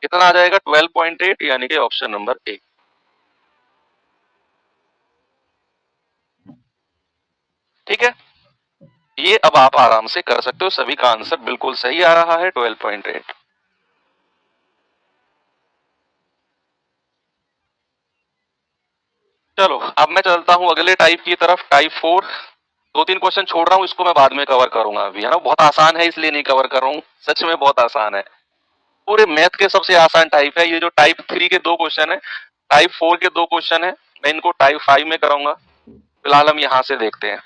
[SPEAKER 1] कितना आ जाएगा? 12.8, यानी कि ऑप्शन नंबर ए। ठीक है, ये अब आप आराम से कर सकते हो, सभी का आंसर बिल्कुल सही आ रहा है, 12.8। चलो अब मैं चलता हूं अगले टाइप की तरफ, टाइप 4। 2-3 क्वेश्चन छोड़ रहा हूं, इसको मैं बाद में कवर करूंगा। अभी है ना, बहुत आसान है इसलिए नहीं कवर कर रहा हूं, सच में बहुत आसान है। पूरे मैथ के सबसे आसान टाइप है ये। जो टाइप 3 के 2 क्वेश्चन है, टाइप 4 के 2 क्वेश्चन है, मैं इनको टाइप 5 में कराऊंगा। फिलहाल हम यहां से देखते हैं।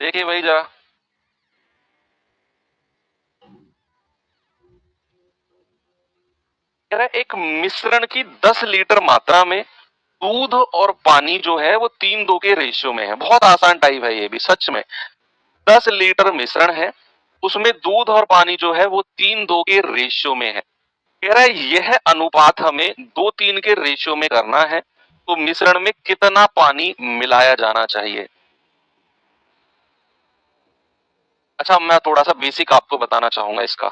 [SPEAKER 1] देखिए भाई जरा, कह रहा है एक मिश्रण की 10 लीटर मात्रा में दूध और पानी जो है वो 3:2 के रेशियो में है। बहुत आसान टाइप है ये भी, सच में। 10 लीटर मिश्रण है, उसमें दूध और पानी जो है वो 3:2 के रेशियो में है। कह रहा है यह अनुपात हमें 2:3 के रेशियो में करना है, तो मिश्रण में कितना पानी मिलाया जाना चाहिए? अच्छा, मैं थोड़ा सा बेसिक आपको बताना चाहूंगा इसका।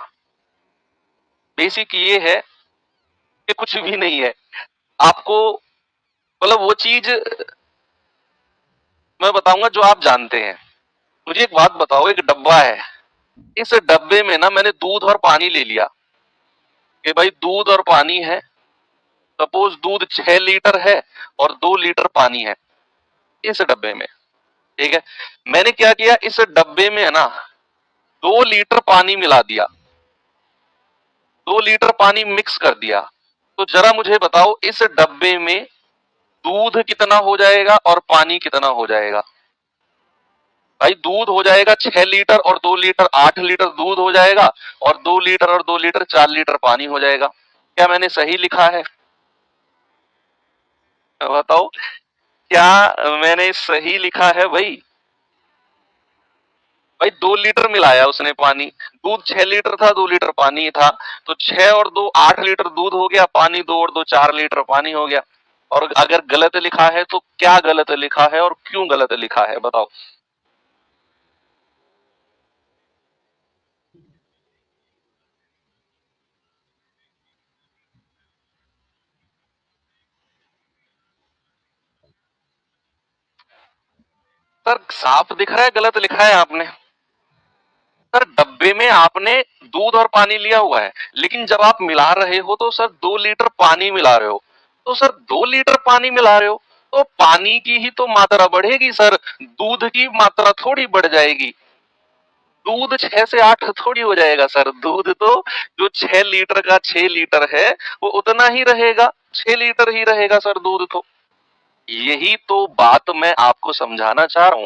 [SPEAKER 1] बेसिक ये है कि कुछ भी नहीं है आपको, मतलब वो चीज मैं बताऊंगा जो आप जानते हैं। मुझे एक बात बताओ, एक डब्बा है, इस डब्बे में ना मैंने दूध और पानी ले लिया कि भाई दूध और पानी है। सपोज दूध 6 लीटर है और 2 लीटर पानी है इस डब्बे में। ठीक है, मैंने क्या किया, इस डब्बे में है ना 2 लीटर पानी मिला दिया, 2 लीटर पानी मिक्स कर दिया। तो जरा मुझे बताओ इस डब्बे में दूध कितना हो जाएगा और पानी कितना हो जाएगा? भाई दूध हो जाएगा 6 लीटर और 2 लीटर, 8 लीटर दूध हो जाएगा, और 2 लीटर और 2 लीटर 4 लीटर पानी हो जाएगा। क्या मैंने सही लिखा है? बताओ, क्या मैंने सही लिखा है भाई? भाई 2 लीटर मिलाया उसने पानी, दूध 6 लीटर था, 2 लीटर पानी था। तो 6 और 2 8 लीटर दूध हो गया, पानी 2 और 2 4 लीटर पानी हो गया। और अगर गलत लिखा है तो क्या गलत लिखा है और क्यों गलत लिखा है, बताओ। सर साफ दिख रहा है गलत लिखा है आपने। सर डब्बे में आपने दूध और पानी लिया हुआ है, लेकिन जब आप मिला रहे हो तो सर 2 लीटर पानी मिला रहे हो। तो सर 2 लीटर पानी मिला रहे हो, तो पानी की ही तो मात्रा बढ़ेगी सर, दूध की मात्रा थोड़ी बढ़ जाएगी। दूध 6 से 8 थोड़ी हो जाएगा सर, दूध तो जो 6 लीटर का 6 लीटर है वो उतना ही रहेगा, 6 लीटर ही रहेगा सर दूध तो। यही तो बात मैं आपको समझाना चाह रहा हूं,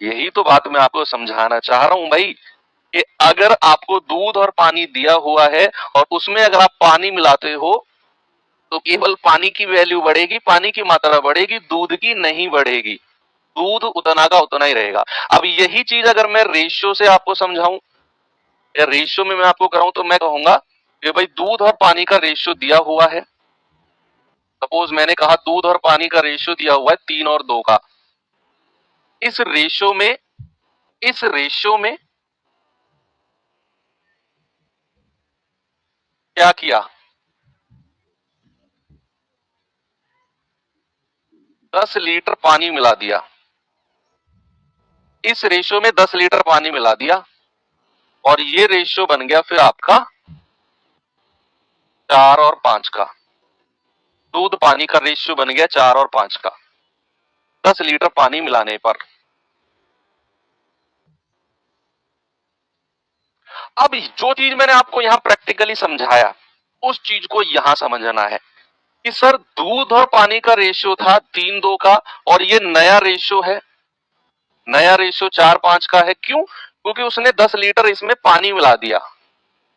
[SPEAKER 1] यही तो बात मैं आपको समझाना चाह रहा हूं भाई, कि अगर आपको दूध और पानी दिया हुआ है और उसमें अगर आप पानी मिलाते हो तो केवल पानी की वैल्यू बढ़ेगी, पानी की मात्रा बढ़ेगी, दूध की नहीं बढ़ेगी, दूध उतना का उतना ही रहेगा। अब यही चीज अगर मैं रेशियो से आपको समझाऊं या रेशियो में मैं आपको कराऊं तो मैं कहूंगा कि भाई दूध और पानी का रेशियो दिया हुआ है। सपोज मैंने कहा दूध और पानी का रेशियो दिया हुआ है 3 और 2 का। इस रेशियो में क्या किया, 10 लीटर पानी मिला दिया, इस रेशियो में 10 लीटर पानी मिला दिया और ये रेशियो बन गया फिर आपका 4 और 5 का। दूध पानी का रेशियो बन गया 4 और 5 का 10 लीटर पानी मिलाने पर। अब जो चीज मैंने आपको यहां प्रैक्टिकली समझाया उस चीज को यहां समझना है कि सर दूध और पानी का रेशियो था 3-2 का और ये नया रेशियो है, नया रेशियो 4-5 का है। क्यों? क्योंकि उसने 10 लीटर इसमें पानी मिला दिया।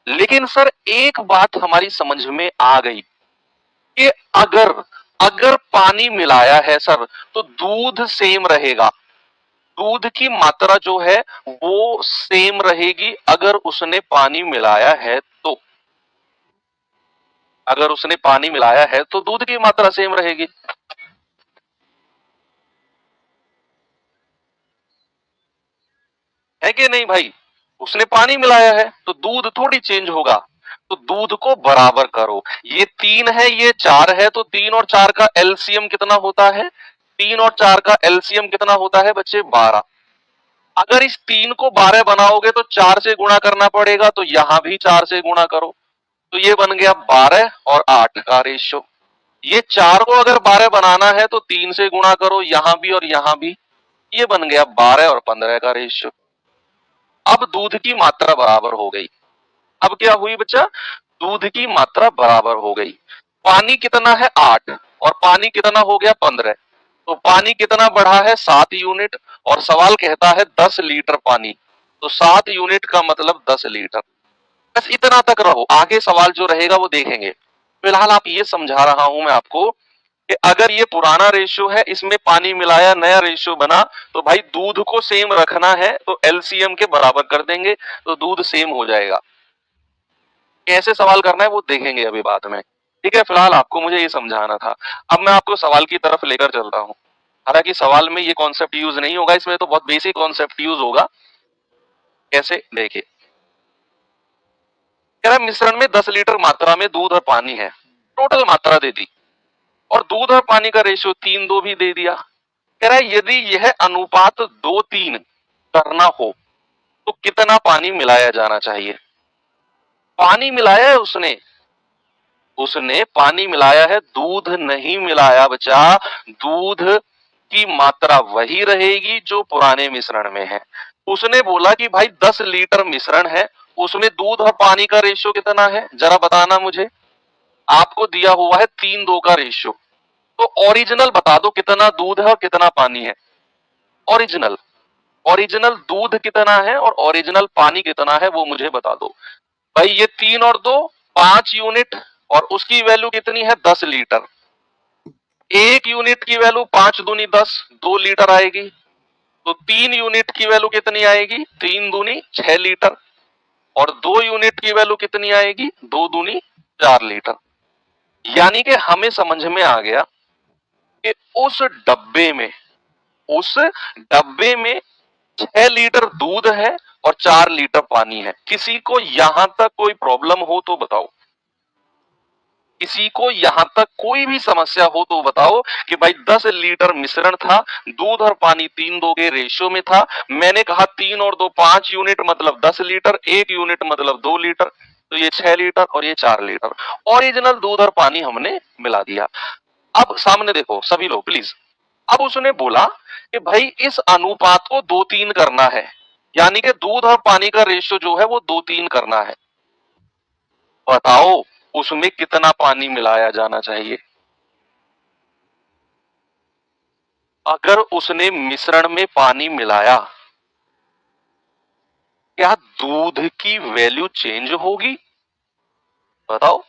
[SPEAKER 1] लेकिन सर एक बात हमारी समझ में आ गई कि अगर अगर पानी मिलाया है सर तो दूध सेम रहेगा, दूध की मात्रा जो है वो सेम रहेगी अगर उसने पानी मिलाया है तो, अगर उसने पानी मिलाया है तो दूध की मात्रा सेम रहेगी। है कि नहीं भाई? उसने पानी मिलाया है तो दूध थोड़ी चेंज होगा, तो दूध को बराबर करो। ये 3 है ये 4 है तो 3 और 4 का एलसीएम कितना होता है? 3 और 4 का एलसीएम कितना होता है बच्चे? 12। अगर इस 3 को 12 बनाओगे तो 4 से गुणा करना पड़ेगा, तो यहां भी 4 से गुणा करो, तो ये बन गया 12 और 8 का रेशियो। ये 4 को अगर 12 बनाना है तो 3 से गुणा करो, यहां भी और यहां भी, ये बन गया 12 और 15 का रेशियो। अब दूध की मात्रा बराबर हो गई। अब क्या हुई बच्चा? दूध की मात्रा बराबर हो गई। पानी कितना है? 8 और पानी कितना हो गया? 15। तो पानी कितना बढ़ा है? 7 यूनिट और सवाल कहता है 10 लीटर पानी, तो 7 यूनिट का मतलब 10 लीटर। बस इतना तक रहो, आगे सवाल जो रहेगा वो देखेंगे। फिलहाल आप ये समझा रहा हूं मैं आपको कि अगर ये पुराना रेशियो है इसमें पानी मिलाया नया रेशियो बना, तो भाई दूध को सेम रखना है तो एलसीएम के बराबर कर देंगे तो दूध सेम हो जाएगा। कैसे सवाल करना है वो देखेंगे अभी बाद में, ठीक है? फिलहाल आपको मुझे ये समझाना था। अब मैं आपको सवाल की तरफ लेकर चल रहा हूं। हालांकि सवाल में ये कॉन्सेप्ट यूज नहीं होगा, इसमें तो बहुत बेसिक कॉन्सेप्ट यूज होगा। कैसे? देखिए, कह रहा मिश्रण में 10 लीटर मात्रा में दूध और पानी है, टोटल मात्रा दे दी और दूध और पानी का रेशियो 3-2 भी दे दिया। कह रहा है यदि यह अनुपात 2-3 करना हो तो कितना पानी मिलाया जाना चाहिए? पानी मिलाया है उसने, उसने पानी मिलाया है, दूध नहीं मिलाया बच्चा। दूध की मात्रा वही रहेगी जो पुराने मिश्रण में है। उसने बोला कि भाई 10 लीटर मिश्रण है, उसमें दूध और पानी का रेशियो कितना है जरा बताना मुझे। आपको दिया हुआ है 3-2 का रेशियो, तो ओरिजिनल बता दो कितना दूध है और कितना पानी है। ओरिजिनल, ओरिजिनल दूध कितना है और ओरिजिनल पानी कितना है वो मुझे बता दो। भाई ये 3 और 2 5 यूनिट और उसकी वैल्यू कितनी है? 10 लीटर। 1 यूनिट की वैल्यू 5 दूनी 10, 2 लीटर आएगी। तो 3 यूनिट की वैल्यू कितनी आएगी? 3 दूनी 6 लीटर और 2 यूनिट की वैल्यू कितनी आएगी? 2 दूनी 4 लीटर। यानी कि हमें समझ में आ गया कि उस डब्बे में 6 लीटर दूध है और 4 लीटर पानी है। किसी को यहां तक कोई प्रॉब्लम हो तो बताओ, किसी को यहां तक कोई भी समस्या हो तो बताओ कि भाई 10 लीटर मिश्रण था, दूध और पानी 3-2 के रेशियो में था। मैंने कहा 3 और 2 5 यूनिट मतलब 10 लीटर, 1 यूनिट मतलब 2 लीटर, तो ये 6 लीटर और ये 4 लीटर। ओरिजिनल दूध और पानी हमने मिला दिया। अब सामने देखो सभी लोग प्लीज। अब उसने बोला कि भाई इस अनुपात को 2:3 करना है, यानी कि दूध और पानी का रेशियो जो है वो 2:3 करना है। बताओ उसमें कितना पानी मिलाया जाना चाहिए? अगर उसने मिश्रण में पानी मिलाया, क्या दूध की वैल्यू चेंज होगी? बताओ।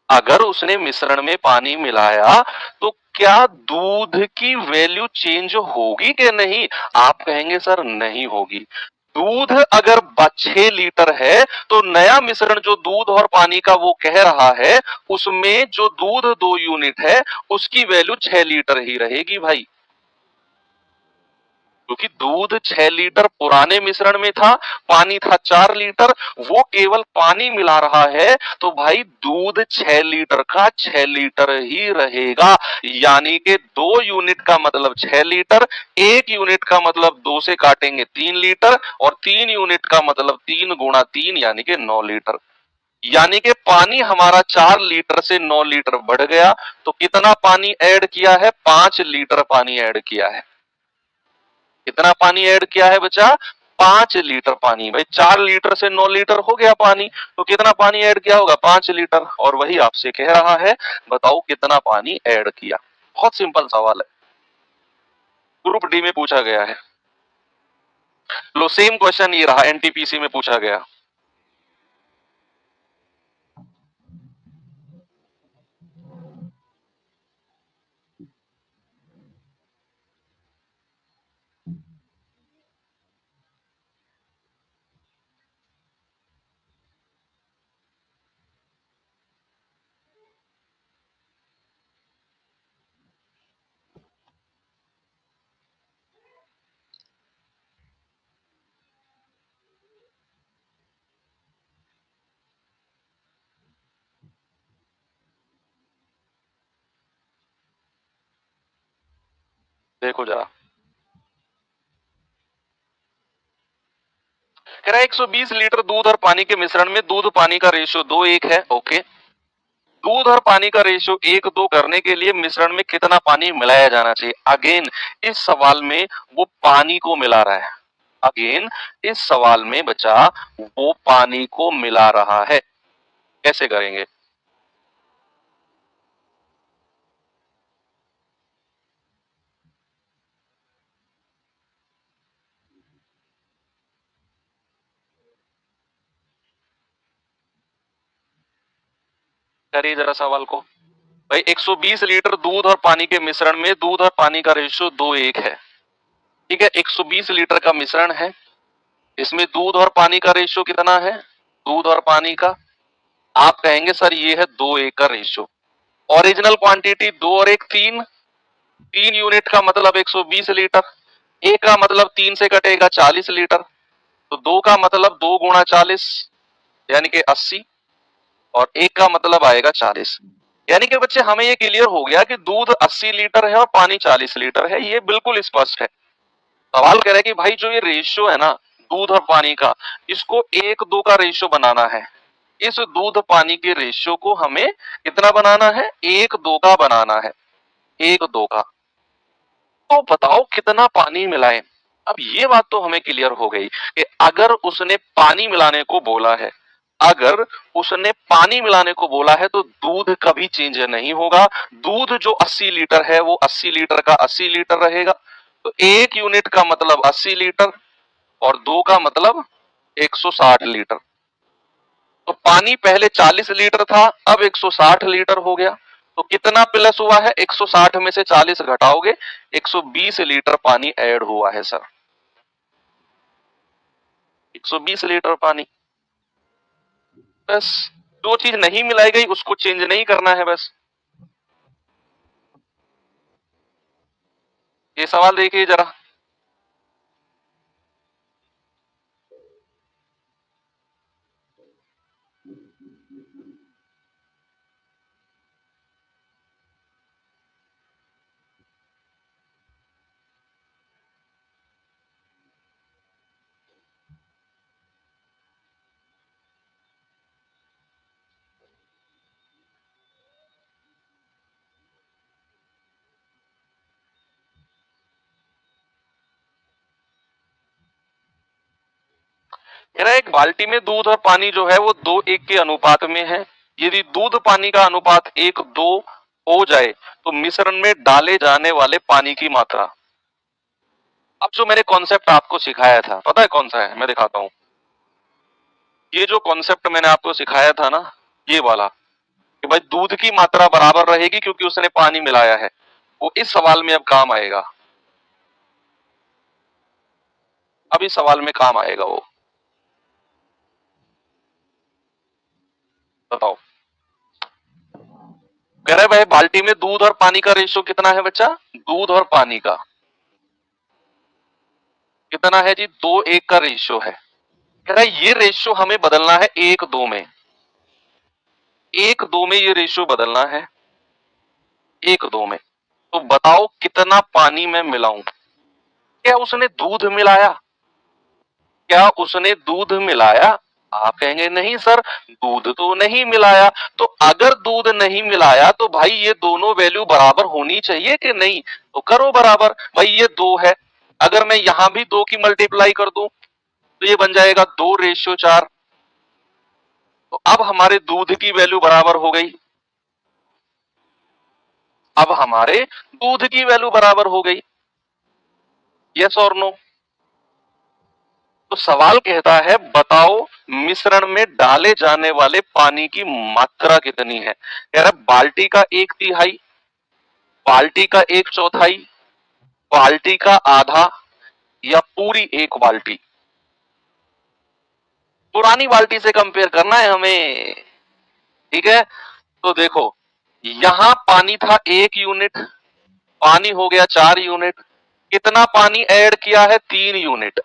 [SPEAKER 1] अगर उसने मिश्रण में पानी मिलाया तो क्या दूध की वैल्यू चेंज होगी कि नहीं? आप कहेंगे सर नहीं होगी। दूध अगर 6 लीटर है तो नया मिश्रण जो दूध और पानी का वो कह रहा है, उसमें जो दूध 2 यूनिट है उसकी वैल्यू 6 लीटर ही रहेगी भाई। क्योंकि दूध 6 लीटर पुराने मिश्रण में था, पानी था 4 लीटर, वो केवल पानी मिला रहा है, तो भाई दूध 6 लीटर का 6 लीटर ही रहेगा। यानी कि 2 यूनिट का मतलब 6 लीटर, 1 यूनिट का मतलब 2 से काटेंगे 3 लीटर, और 3 यूनिट का मतलब 3 × 3 यानी कि 9 लीटर। यानी कि पानी हमारा 4 लीटर से 9 लीटर बढ़ गया। तो कितना पानी ऐड किया है? 5 लीटर पानी ऐड किया है। कितना पानी ऐड किया है बच्चा? 5 लीटर पानी। भाई 4 लीटर से 9 लीटर हो गया पानी, तो कितना पानी ऐड किया होगा? 5 लीटर। और वही आपसे कह रहा है, बताओ कितना पानी ऐड किया। बहुत सिंपल सवाल है, ग्रुप डी में पूछा गया है। लो सेम क्वेश्चन ये रहा, एनटीपीसी में पूछा गया। देखो जरा, कह रहा है 120 लीटर दूध और पानी के मिश्रण में दूध पानी का रेशियो 2:1 है। ओके, दूध और पानी का रेशियो 1:2 करने के लिए मिश्रण में कितना पानी मिलाया जाना चाहिए? अगेन इस सवाल में वो पानी को मिला रहा है। अगेन इस सवाल में बच्चा वो पानी को मिला रहा है। कैसे करेंगे? करिए जरा सवाल को। भाई 120 लीटर दूध और पानी के मिश्रण में दूध और पानी का रेशियो 2:1 है। ठीक है, 120 लीटर का मिश्रण है, इसमें दूध और पानी का रेशियो कितना है? दूध और पानी का, आप कहेंगे सर ये है 2:1 का रेशियो। ओरिजिनल क्वांटिटी 2 और 1 3, 3 यूनिट का मतलब 120 लीटर, एक का मतलब 3 से कटेगा 40 लीटर, तो 2 का मतलब 2 × 40 यानी कि 80, और एक का मतलब आएगा 40। यानी कि बच्चे हमें ये क्लियर हो गया कि दूध 80 लीटर है और पानी 40 लीटर है, ये बिल्कुल स्पष्ट है। सवाल कह रहा है कि भाई जो ये रेशियो है ना दूध और पानी का, इसको 1:2 का रेशियो बनाना है। इस दूध पानी के रेशियो को हमें कितना बनाना है? 1:2 का बनाना है। 1:2 का। तो बताओ कितना पानी मिलाएं? अब ये बात तो हमें क्लियर हो गई कि अगर उसने पानी मिलाने को बोला है, अगर उसने पानी मिलाने को बोला है तो दूध कभी चेंज नहीं होगा। दूध जो 80 लीटर है वो 80 लीटर का 80 लीटर रहेगा। तो 1 यूनिट का मतलब 80 लीटर, और 2 का मतलब 160 लीटर। तो पानी पहले 40 लीटर था, अब 160 लीटर हो गया। तो कितना प्लस हुआ है? 160 में से 40 घटाओगे, 120 लीटर पानी ऐड हुआ है सर। 120 लीटर पानी। बस, जो चीज नहीं मिलाई गई उसको चेंज नहीं करना है बस। ये सवाल देखिए जरा। कह रहा है एक बाल्टी में दूध और पानी जो है वो 2:1 के अनुपात में है। यदि दूध पानी का अनुपात 1:2 हो जाए तो मिश्रण में डाले जाने वाले पानी की मात्रा। अब जो मैंने कॉन्सेप्ट आपको सिखाया था पता है कौन सा है, मैं दिखाता हूं। ये जो कॉन्सेप्ट मैंने आपको सिखाया था ना, ये वाला कि भाई दूध की मात्रा बराबर रहेगी क्योंकि उसने पानी मिलाया है, वो इस सवाल में अब काम आएगा। अब इस सवाल में काम आएगा वो। बताओ, कह रहे भाई बाल्टी में दूध और पानी का रेशियो कितना है बच्चा? दूध और पानी का कितना है जी? 2:1 का रेशियो है। कह रहा है ये रेशियो हमें बदलना है 1:2 में। 1:2 में ये रेशियो बदलना है, 1:2 में। तो बताओ कितना पानी मैं मिलाऊं? क्या उसने दूध मिलाया? क्या उसने दूध मिलाया? आप कहेंगे नहीं सर, दूध तो नहीं मिलाया। तो अगर दूध नहीं मिलाया तो भाई ये दोनों वैल्यू बराबर होनी चाहिए कि नहीं? तो करो बराबर। भाई ये 2 है, अगर मैं यहां भी 2 की मल्टीप्लाई कर दूं तो ये बन जाएगा 2:4। तो अब हमारे दूध की वैल्यू बराबर हो गई। अब हमारे दूध की वैल्यू बराबर हो गई। यस और नो? तो सवाल कहता है बताओ मिश्रण में डाले जाने वाले पानी की मात्रा कितनी है। कह रहा बाल्टी का 1/3, बाल्टी का 1/4, बाल्टी का आधा, या पूरी एक बाल्टी। पुरानी बाल्टी से कंपेयर करना है हमें, ठीक है? तो देखो यहां पानी था 1 यूनिट, पानी हो गया 4 यूनिट। कितना पानी ऐड किया है? 3 यूनिट।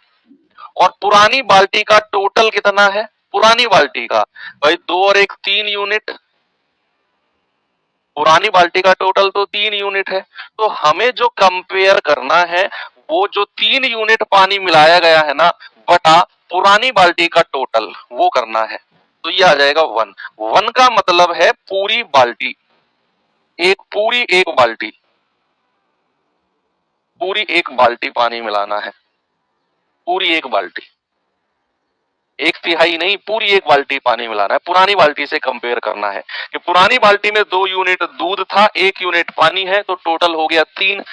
[SPEAKER 1] और पुरानी बाल्टी का टोटल कितना है? पुरानी बाल्टी का भाई 2 और 1 3 यूनिट। पुरानी बाल्टी का टोटल तो 3 यूनिट है। तो हमें जो कंपेयर करना है वो जो 3 यूनिट पानी मिलाया गया है ना, बटा पुरानी बाल्टी का टोटल, वो करना है। तो ये आ जाएगा 1। 1 का मतलब है पूरी बाल्टी, पूरी एक बाल्टी, पूरी एक बाल्टी पानी मिलाना है। पूरी एक बाल्टी, 1/3 नहीं, पूरी एक बाल्टी पानी मिलाना है। पुरानी बाल्टी से कंपेयर करना है कि पुरानी बाल्टी में 2 यूनिट दूध था, 1 यूनिट पानी है, तो टोटल हो गया 3।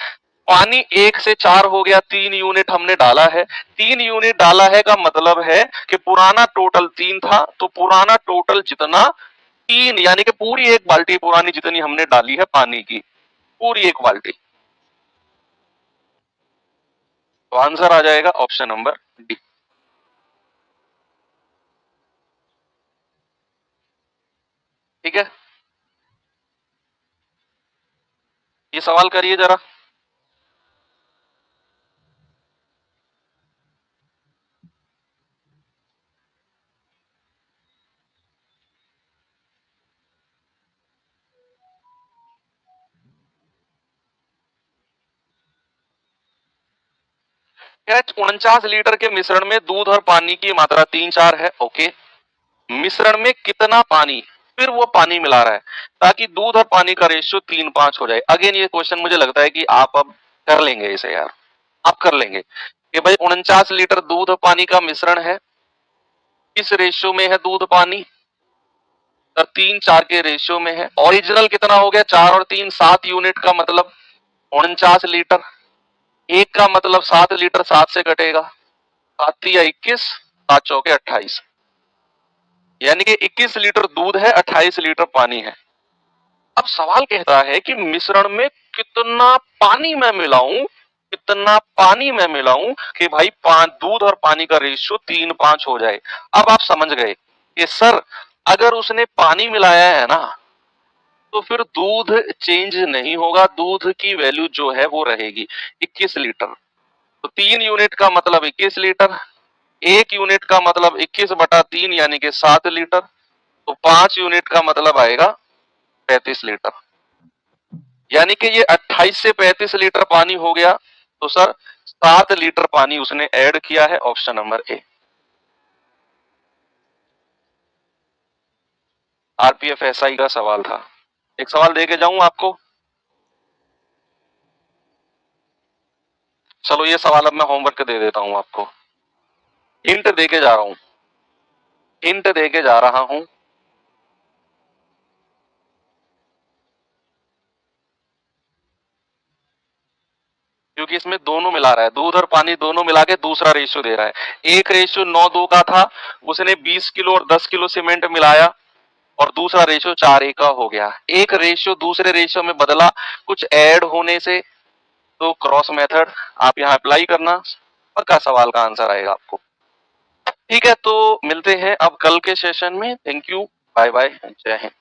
[SPEAKER 1] पानी 1 से 4 हो गया, 3 यूनिट हमने डाला है। 3 यूनिट डाला है का मतलब है कि पुराना टोटल 3 था, तो पुराना टोटल जितना 3, यानी कि पूरी एक बाल्टी पुरानी जितनी हमने डाली है पानी की, पूरी एक बाल्टी। तो आंसर आ जाएगा ऑप्शन नंबर डी। ठीक है, ये सवाल करिए जरा। क्या 49 लीटर के मिश्रण में दूध और पानी की मात्रा 3-4 है। ओके, मिश्रण में कितना पानी, फिर वो पानी मिला रहा है ताकि दूध और पानी का रेशियो 3-5 हो जाए। अगेन ये क्वेश्चन मुझे लगता है कि आप अब कर लेंगे इसे यार, आप कर लेंगे कि भाई 49 लीटर दूध और पानी का मिश्रण है, किस रेशियो में है दूध पानी? तो 3-4 के रेशियो में है। ओरिजिनल कितना हो गया? 4 और 3 7 यूनिट का मतलब 49 लीटर। एक का मतलब 7 लीटर, 7 से कटेगा, 7×3 = 21, 7×4 = 28। यानी कि 21 लीटर दूध है, 28 लीटर पानी है। अब सवाल कहता है कि मिश्रण में कितना पानी मैं मिलाऊं, कितना पानी मैं मिलाऊं कि भाई दूध और पानी का रेशियो 3-5 हो जाए। अब आप समझ गए कि सर अगर उसने पानी मिलाया है ना तो फिर दूध चेंज नहीं होगा, दूध की वैल्यू जो है वो रहेगी 21 लीटर। तो 3 यूनिट का मतलब 21 लीटर, 1 यूनिट का मतलब 21/3 यानी कि 7 लीटर। तो 5 यूनिट का मतलब आएगा 35 लीटर। यानी कि ये 28 से 35 लीटर पानी हो गया। तो सर 7 लीटर पानी उसने ऐड किया है, option number A. RPF SI का सवाल था। एक सवाल दे के जाऊं आपको। चलो ये सवाल अब मैं होमवर्क दे देता हूं आपको, हिंट दे के जा रहा हूं। हिंट देके जा रहा हूं, क्योंकि इसमें दोनों मिला रहा है, दूध और पानी दोनों मिला के दूसरा रेशियो दे रहा है। एक रेशियो 9:2 का था, उसने 20 किलो और 10 किलो सीमेंट मिलाया और दूसरा रेशियो 4:1 का हो गया। एक रेशियो दूसरे रेशियो में बदला कुछ ऐड होने से, तो क्रॉस मेथड आप यहाँ अप्लाई करना, पक्का सवाल का आंसर आएगा आपको। ठीक है, तो मिलते हैं अब कल के सेशन में। थैंक यू, बाय बाय, जय हिंद।